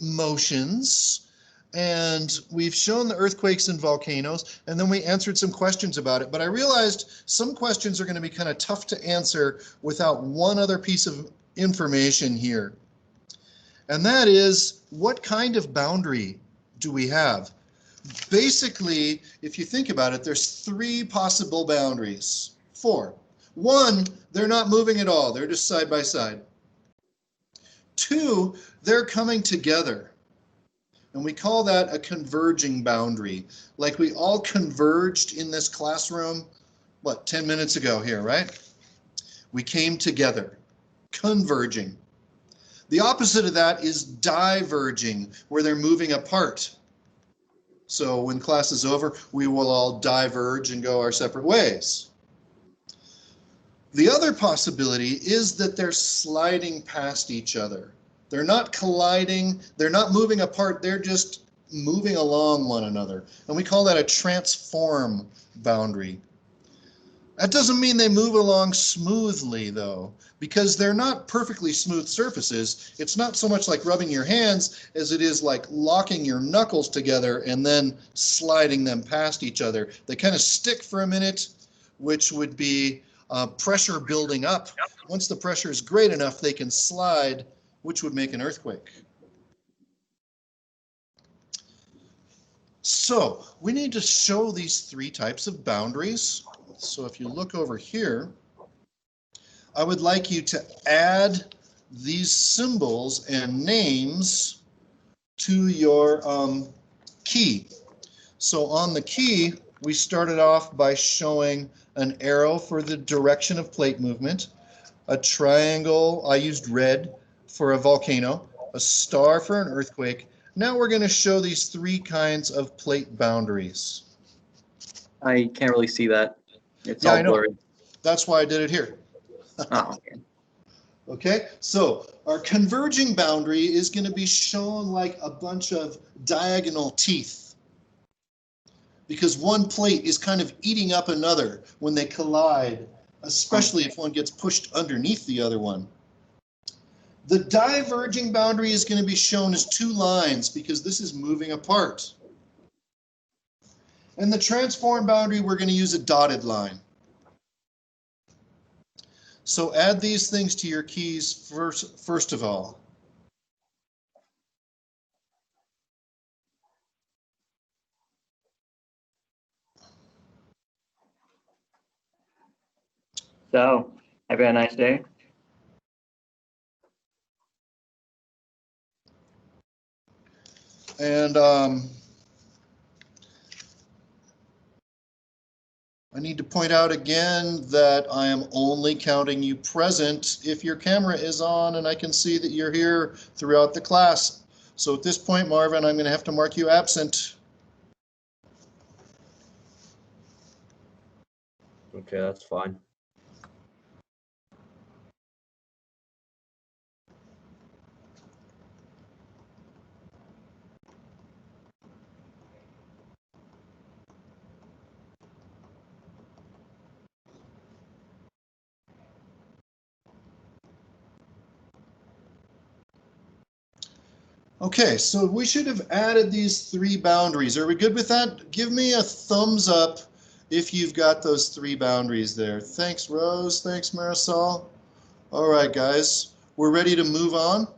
motions, and we've shown the earthquakes and volcanoes, and then we answered some questions about it. But I realized some questions are going to be kind of tough to answer without one other piece of information here. And that is, what kind of boundary do we have? Basically, if you think about it, there's three possible boundaries. Four. One, they're not moving at all. They're just side by side. Two, they're coming together. And we call that a converging boundary. Like we all converged in this classroom, what, 10 minutes ago here, right? We came together, converging. The opposite of that is diverging, where they're moving apart. So when class is over, we will all diverge and go our separate ways. The other possibility is that they're sliding past each other. They're not colliding, they're not moving apart, they're just moving along one another. And we call that a transform boundary. That doesn't mean they move along smoothly though, because they're not perfectly smooth surfaces. It's not so much like rubbing your hands as it is like locking your knuckles together and then sliding them past each other. They kind of stick for a minute, which would be pressure building up. Once the pressure is great enough, they can slide, which would make an earthquake. So we need to show these three types of boundaries. So if you look over here, I would like you to add these symbols and names to your key. So on the key, we started off by showing an arrow for the direction of plate movement, a triangle, I used red for a volcano, a star for an earthquake. Now we're going to show these three kinds of plate boundaries. I can't really see that. It's Yeah, all I know. blurry. That's why I did it here. Oh, okay. Okay, so our converging boundary is going to be shown like a bunch of diagonal teeth, because one plate is kind of eating up another when they collide, especially if one gets pushed underneath the other one. The diverging boundary is going to be shown as two lines because this is moving apart. And the transform boundary, we're going to use a dotted line. So add these things to your keys first of all. So, have a nice day. And I need to point out again that I am only counting you present if your camera is on and I can see that you're here throughout the class. So at this point, Marvin, I'm going to have to mark you absent. Okay, that's fine. Okay, so we should have added these three boundaries. Are we good with that? Give me a thumbs up if you've got those three boundaries there. Thanks, Rose. Thanks, Marisol. All right, guys, we're ready to move on.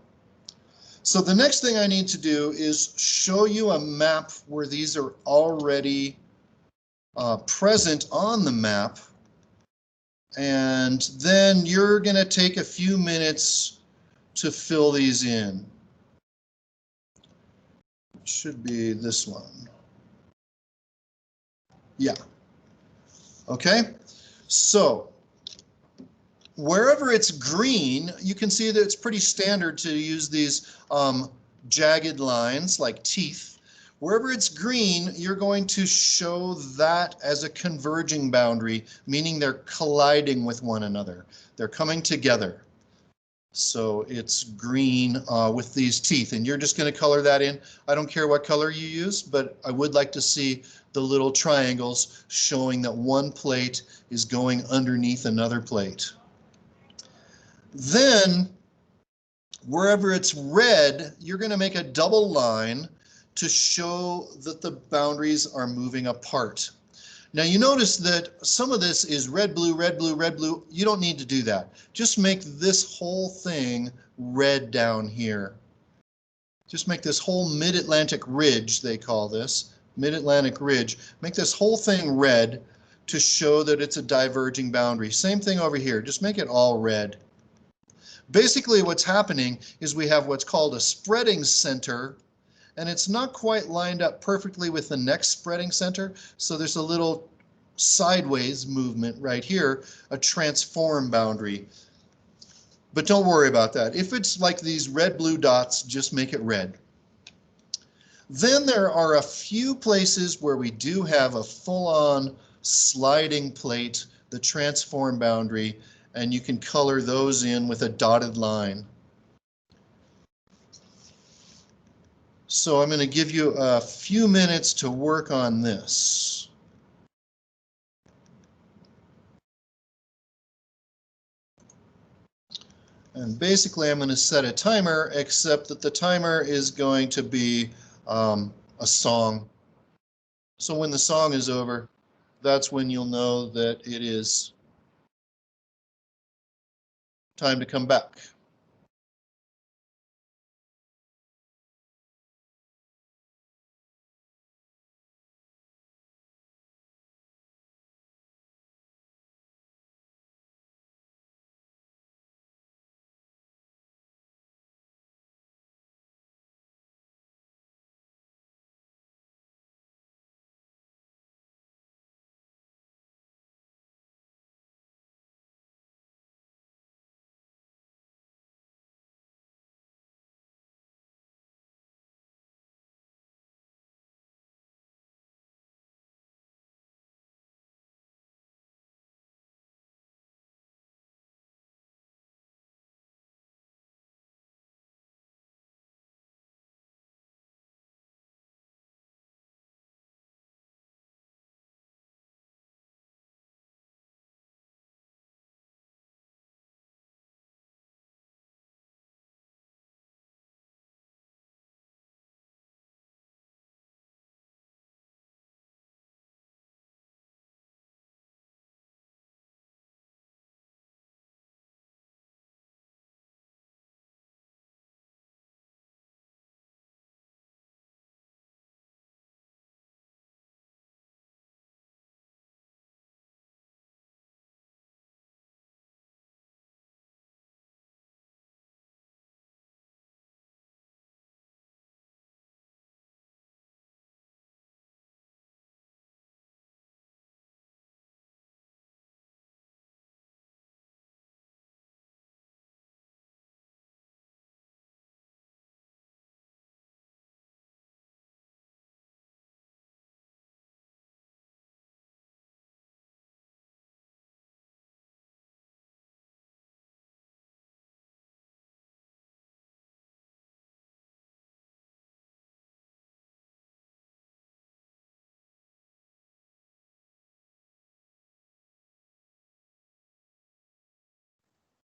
So the next thing I need to do is show you a map where these are already present on the map. And then you're going to take a few minutes to fill these in. It should be this one. Yeah. Okay. So wherever it's green, you can see that it's pretty standard to use these jagged lines like teeth. Wherever it's green, you're going to show that as a converging boundary, meaning they're colliding with one another. They're coming together. So it's green with these teeth, and you're just going to color that in. I don't care what color you use, but I would like to see the little triangles showing that one plate is going underneath another plate. Then Wherever it's red, you're going to make a double line to show that the boundaries are moving apart. Now you notice that some of this is red, blue, red, blue, red, blue. You don't need to do that. Just make this whole thing red down here. Just make this whole mid-Atlantic ridge, they call this, mid-Atlantic ridge. Make this whole thing red to show that it's a diverging boundary. Same thing over here, just make it all red. Basically what's happening is we have what's called a spreading center, and it's not quite lined up perfectly with the next spreading center, so there's a little sideways movement right here, a transform boundary. But don't worry about that. If it's like these red-blue dots, just make it red. Then there are a few places where we do have a full-on sliding plate, the transform boundary, and you can color those in with a dotted line. So I'm going to give you a few minutes to work on this. And basically I'm going to set a timer, except that the timer is going to be a song. So when the song is over, that's when you'll know that it is time to come back.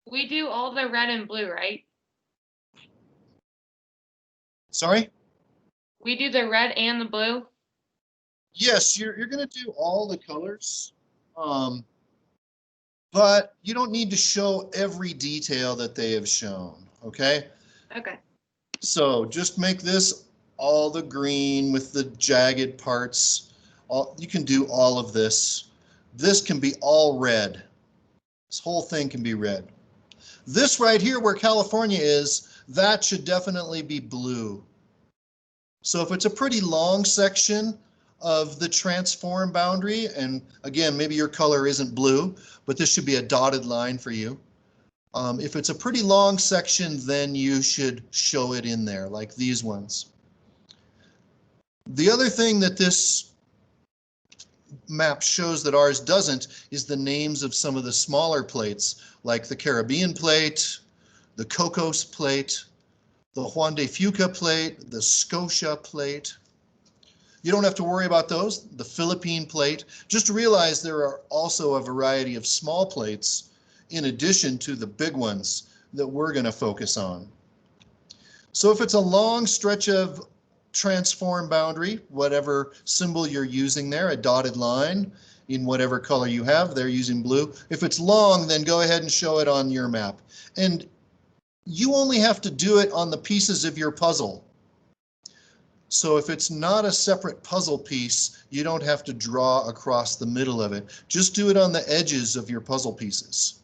We do all the red and blue, right? Sorry? We do the red and the blue? Yes, you're going to do all the colors, but you don't need to show every detail that they have shown, okay? Okay. So just make this all the green with the jagged parts. You can do all of this. This can be all red. This whole thing can be red. This right here where California is, that should definitely be blue. So if it's a pretty long section of the transform boundary, and again, maybe your color isn't blue, but this should be a dotted line for you. If it's a pretty long section, then you should show it in there, like these ones. The other thing that this map shows that ours doesn't is the names of some of the smaller plates, like the Caribbean plate, the Cocos plate, the Juan de Fuca plate, the Scotia plate. You don't have to worry about those, the Philippine plate. Just realize there are also a variety of small plates in addition to the big ones that we're going to focus on. So if it's a long stretch of transform boundary, whatever symbol you're using there, a dotted line in whatever color you have, they're using blue. If it's long, then go ahead and show it on your map. And you only have to do it on the pieces of your puzzle. So if it's not a separate puzzle piece, you don't have to draw across the middle of it. Just do it on the edges of your puzzle pieces.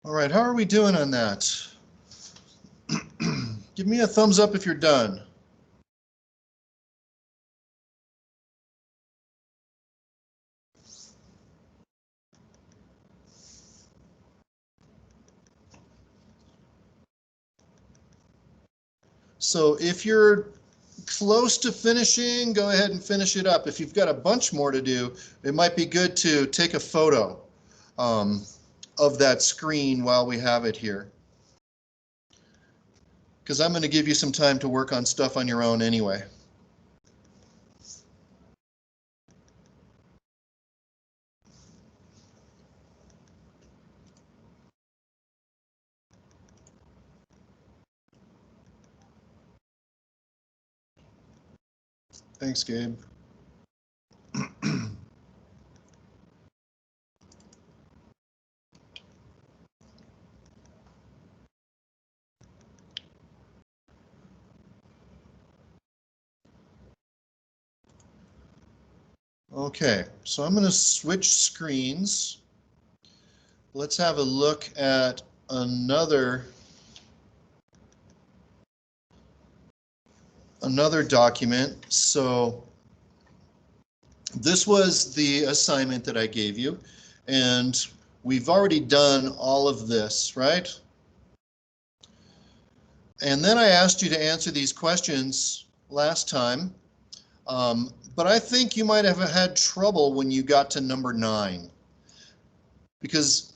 All right, how are we doing on that? Give me a thumbs up if you're done. So if you're close to finishing, go ahead and finish it up. If you've got a bunch more to do, it might be good to take a photo of that screen while we have it here. Because I'm going to give you some time to work on stuff on your own anyway. Thanks, Gabe. Okay, so I'm going to switch screens. Let's have a look at another document. So this was the assignment that I gave you, and we've already done all of this, right? And then I asked you to answer these questions last time, but I think you might have had trouble when you got to number 9, because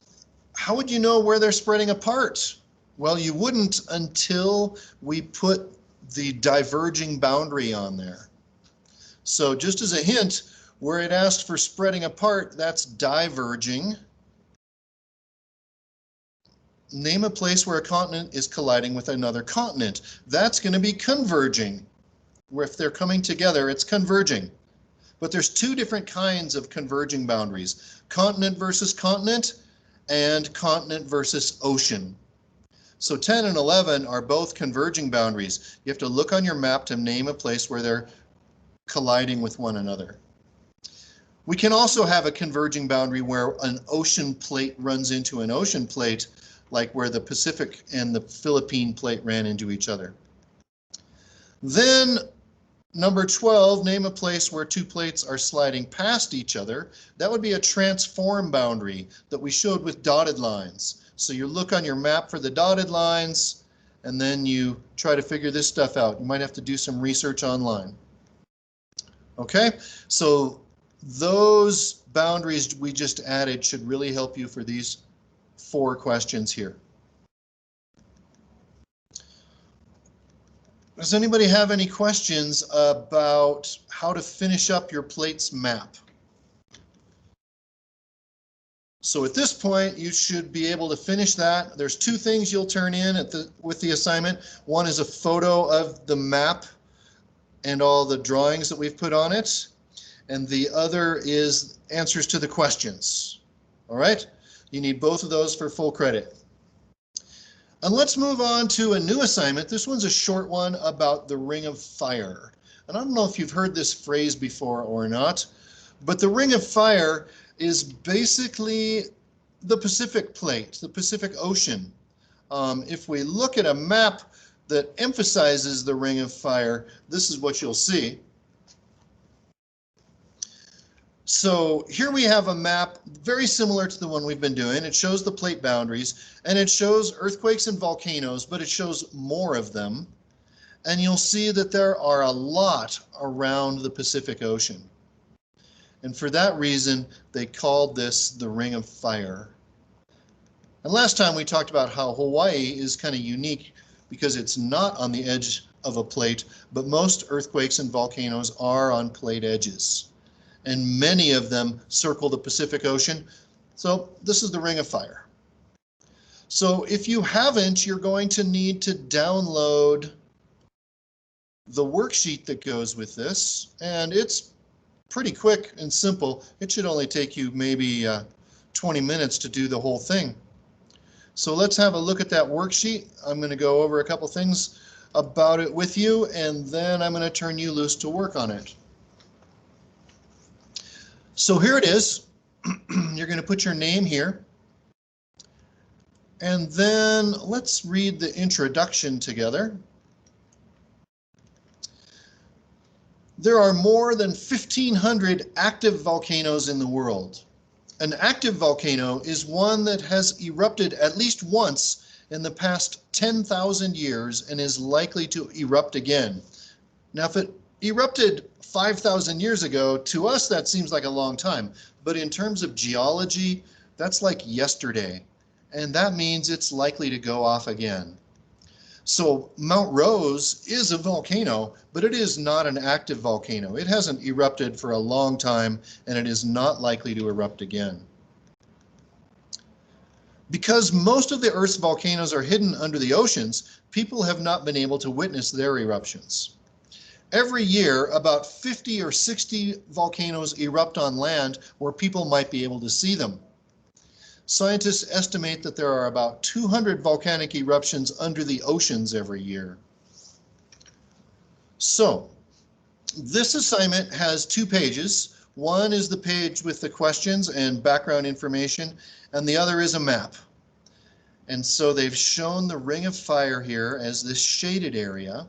how would you know where they're spreading apart? Well, you wouldn't until we put the diverging boundary on there. So just as a hint, where it asked for spreading apart, that's diverging. Name a place where a continent is colliding with another continent. That's going to be converging. Where if they're coming together, it's converging. But there's 2 different kinds of converging boundaries: continent versus continent and continent versus ocean. So 10 and 11 are both converging boundaries. You have to look on your map to name a place where they're colliding with one another. We can also have a converging boundary where an ocean plate runs into an ocean plate, like where the Pacific and the Philippine plate ran into each other. Then Number 12, name a place where two plates are sliding past each other. That would be a transform boundary that we showed with dotted lines. So you look on your map for the dotted lines, and then you try to figure this stuff out. You might have to do some research online. Okay, so those boundaries we just added should really help you for these 4 questions here. Does anybody have any questions about how to finish up your plates map? So at this point, you should be able to finish that. There's 2 things you'll turn in with the assignment. One is a photo of the map and all the drawings that we've put on it. And the other is answers to the questions. All right? You need both of those for full credit. And let's move on to a new assignment. This one's a short one about the Ring of Fire. And I don't know if you've heard this phrase before or not, but the Ring of Fire is basically the Pacific Plate, the Pacific Ocean. If we look at a map that emphasizes the Ring of Fire, this is what you'll see. So here we have a map very similar to the one we've been doing. It shows the plate boundaries and it shows earthquakes and volcanoes, but it shows more of them. And you'll see that there are a lot around the Pacific Ocean. And for that reason, they called this the Ring of Fire. And last time we talked about how Hawaii is kind of unique because it's not on the edge of a plate, but most earthquakes and volcanoes are on plate edges. And many of them circle the Pacific Ocean. So this is the Ring of Fire. So if you haven't, you're going to need to download the worksheet that goes with this. And it's pretty quick and simple. It should only take you maybe 20 minutes to do the whole thing. So let's have a look at that worksheet. I'm going to go over a couple things about it with you, and then I'm going to turn you loose to work on it. So here it is. You're going to put your name here. And then let's read the introduction together. There are more than 1,500 active volcanoes in the world. An active volcano is one that has erupted at least once in the past 10,000 years and is likely to erupt again. Now, if it erupted 5,000 years ago, to us that seems like a long time, but in terms of geology, that's like yesterday, and that means it's likely to go off again. So Mount Rose is a volcano, but it is not an active volcano. It hasn't erupted for a long time, and it is not likely to erupt again. Because most of the Earth's volcanoes are hidden under the oceans, people have not been able to witness their eruptions. Every year, about 50 or 60 volcanoes erupt on land where people might be able to see them. Scientists estimate that there are about 200 volcanic eruptions under the oceans every year. So, this assignment has 2 pages. One is the page with the questions and background information, and the other is a map. And so they've shown the Ring of Fire here as this shaded area.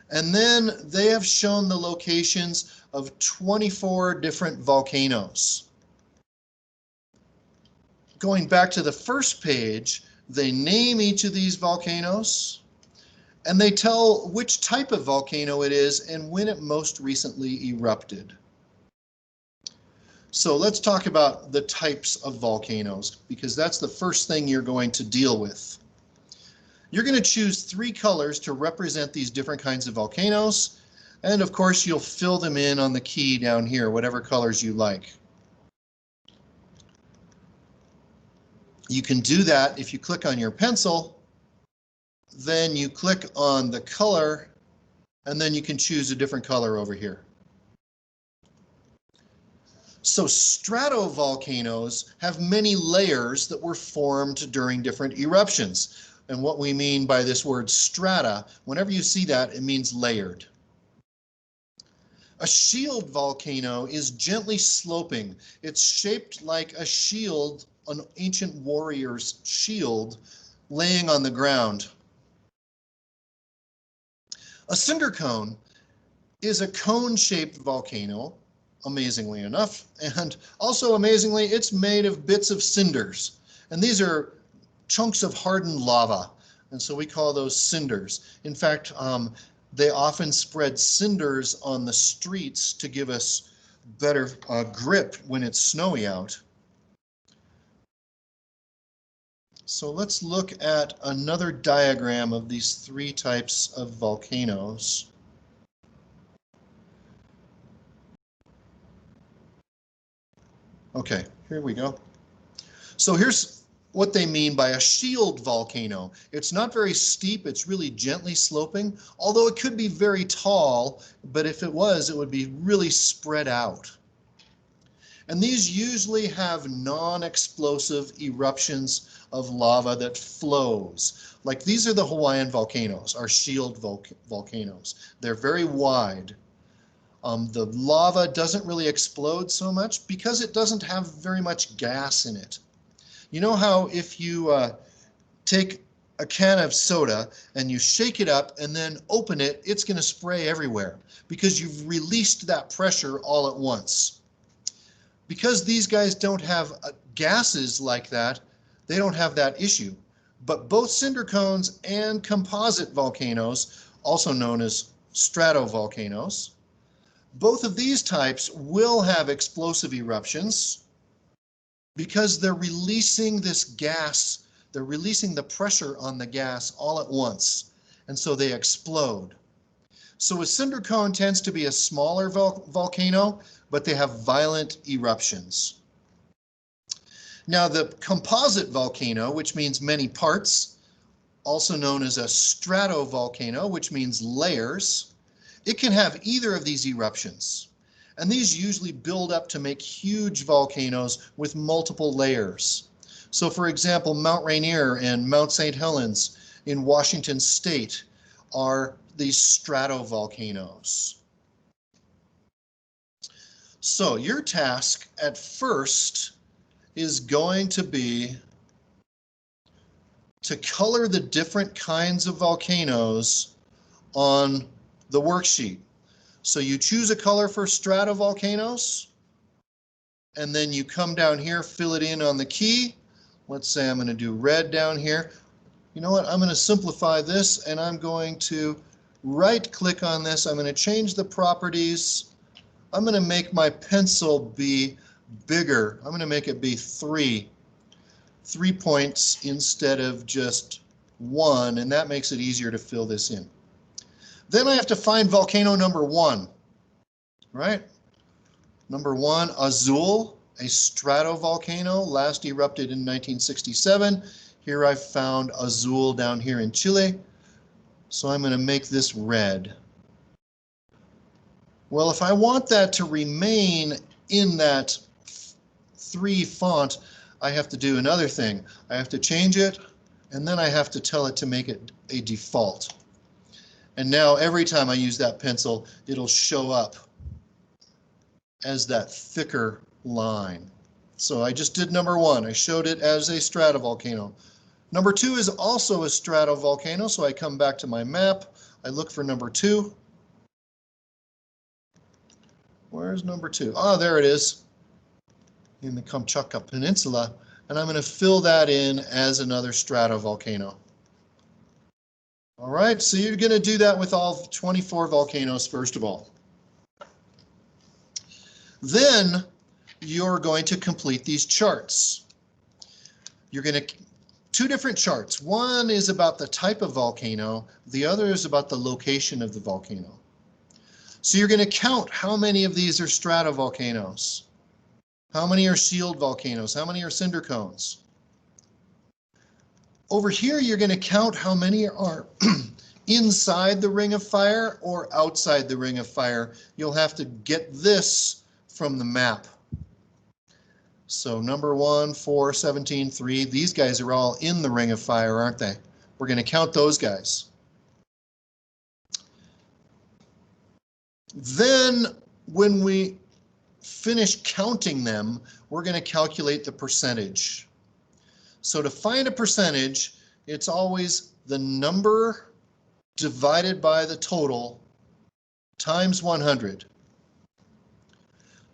And then they have shown the locations of 24 different volcanoes. Going back to the first page, they name each of these volcanoes, and they tell which type of volcano it is and when it most recently erupted. So let's talk about the types of volcanoes, because that's the first thing you're going to deal with. You're going to choose 3 colors to represent these different kinds of volcanoes. And of course, you'll fill them in on the key down here, whatever colors you like. You can do that if you click on your pencil, then you click on the color, and then you can choose a different color over here. So stratovolcanoes have many layers that were formed during different eruptions. And what we mean by this word strata, whenever you see that, it means layered. A shield volcano is gently sloping. It's shaped like a shield, an ancient warrior's shield, laying on the ground. A cinder cone is a cone-shaped volcano, amazingly enough. And also amazingly, it's made of bits of cinders. And these are chunks of hardened lava. And so we call those cinders. In fact, they often spread cinders on the streets to give us better grip when it's snowy out. So let's look at another diagram of these three types of volcanoes. Okay, here we go. So here's what they mean by a shield volcano. It's not very steep, it's really gently sloping, although it could be very tall, but if it was, it would be really spread out. And these usually have non-explosive eruptions of lava that flows. Like these are the Hawaiian volcanoes, our shield volcanoes. They're very wide. The lava doesn't really explode so much because it doesn't have very much gas in it. You know how if you take a can of soda and you shake it up and then open it, it's going to spray everywhere because you've released that pressure all at once. Because these guys don't have gases like that, they don't have that issue. But both cinder cones and composite volcanoes, also known as stratovolcanoes, both of these types will have explosive eruptions because they're releasing this gas, they're releasing the pressure on the gas all at once, and so they explode. So a cinder cone tends to be a smaller volcano, but they have violent eruptions. Now the composite volcano, which means many parts, also known as a stratovolcano, which means layers, it can have either of these eruptions. And these usually build up to make huge volcanoes with multiple layers. So for example, Mount Rainier and Mount St. Helens in Washington State are these stratovolcanoes. So your task at first is going to be to color the different kinds of volcanoes on the worksheet. So you choose a color for stratovolcanoes, and then you come down here, fill it in on the key. Let's say I'm going to do red down here. You know what? I'm going to simplify this, and I'm going to right-click on this. I'm going to change the properties. I'm going to make my pencil be bigger. I'm going to make it be 3 points instead of just 1, and that makes it easier to fill this in. Then I have to find volcano number 1, right? Number 1, Azul, a stratovolcano, last erupted in 1967. Here I've found Azul down here in Chile. So I'm going to make this red. Well, if I want that to remain in that 3 font, I have to do another thing. I have to change it, and then I have to tell it to make it a default. And now every time I use that pencil, it'll show up as that thicker line. So I just did number 1. I showed it as a stratovolcano. Number 2 is also a stratovolcano, so I come back to my map. I look for number 2. Where's number 2? Ah, there it is, in the Kamchatka Peninsula, and I'm going to fill that in as another stratovolcano. All right, so you're going to do that with all 24 volcanoes first of all. Then you're going to complete these charts. You're going to 2 different charts. One is about the type of volcano, the other is about the location of the volcano. So you're going to count how many of these are stratovolcanoes, how many are shield volcanoes, how many are cinder cones. Over here, you're going to count how many are inside the ring of fire or outside the ring of fire. You'll have to get this from the map. So number 1, 4, 17, 3, these guys are all in the ring of fire, aren't they? We're going to count those guys. Then when we finish counting them, we're going to calculate the percentage. So to find a percentage, it's always the number divided by the total times 100.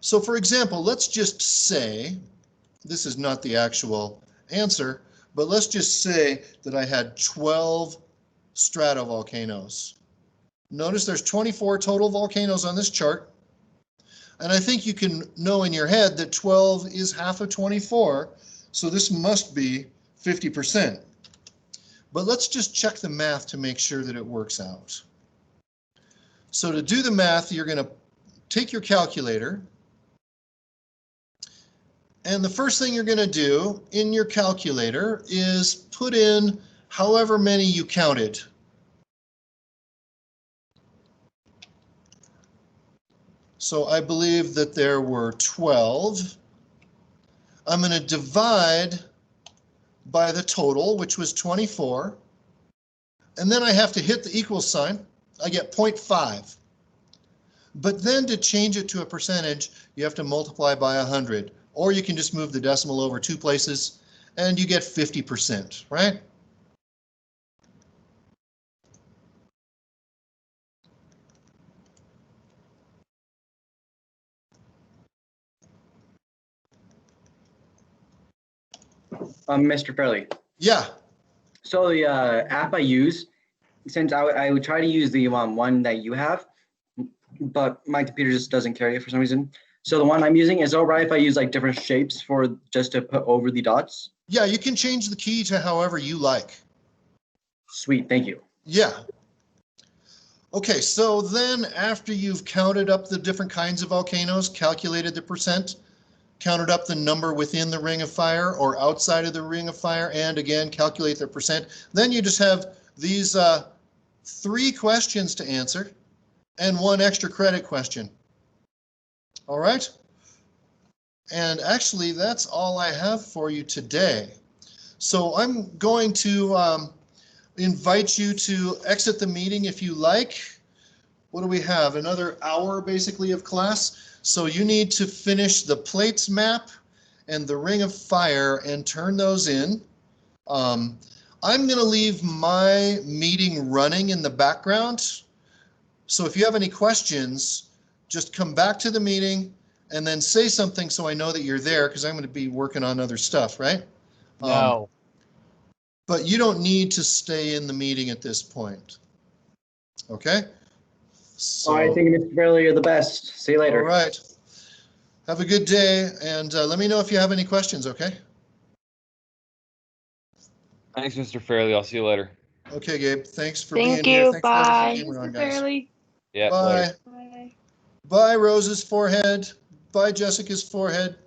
So for example, let's just say, this is not the actual answer, but let's just say that I had 12 stratovolcanoes. Notice there's 24 total volcanoes on this chart. And I think you can know in your head that 12 is half of 24. So this must be 50%. But let's just check the math to make sure that it works out. So to do the math, you're going to take your calculator. And the first thing you're going to do in your calculator is put in however many you counted. So I believe that there were 12. I'm going to divide by the total, which was 24. And then I have to hit the equal sign. I get 0.5. But then to change it to a percentage, you have to multiply by 100. Or you can just move the decimal over 2 places and you get 50%, right? Mr. Fairley. Yeah. So the app I use, since I would try to use the one that you have, but my computer just doesn't carry it for some reason. So the one I'm using, is it all right if I use like different shapes for just to put over the dots? Yeah, you can change the key to however you like. Sweet, thank you. Yeah. Okay, so then after you've counted up the different kinds of volcanoes, calculated the percent, counted up the number within the ring of fire or outside of the ring of fire, and again, calculate the percent, then you just have these 3 questions to answer and 1 extra credit question. All right? And actually, that's all I have for you today. So I'm going to invite you to exit the meeting if you like. What do we have? Another hour basically of class. So you need to finish the plates map and the ring of fire and turn those in. I'm going to leave my meeting running in the background. So if you have any questions, just come back to the meeting and then say something so I know that you're there, because I'm going to be working on other stuff, right? No. But you don't need to stay in the meeting at this point. Okay? So, All right, thank you, Mr. Fairley. You're the best. See you later. all right. Have a good day, and let me know if you have any questions, okay? Thanks, Mr. Fairley. I'll see you later. Okay, Gabe. Thanks for Thank being here. you. Thanks Bye. for being around, Mr. guys. Fairley. Yeah, Bye. later. Bye. Bye, Rose's forehead. Bye, Jessica's forehead.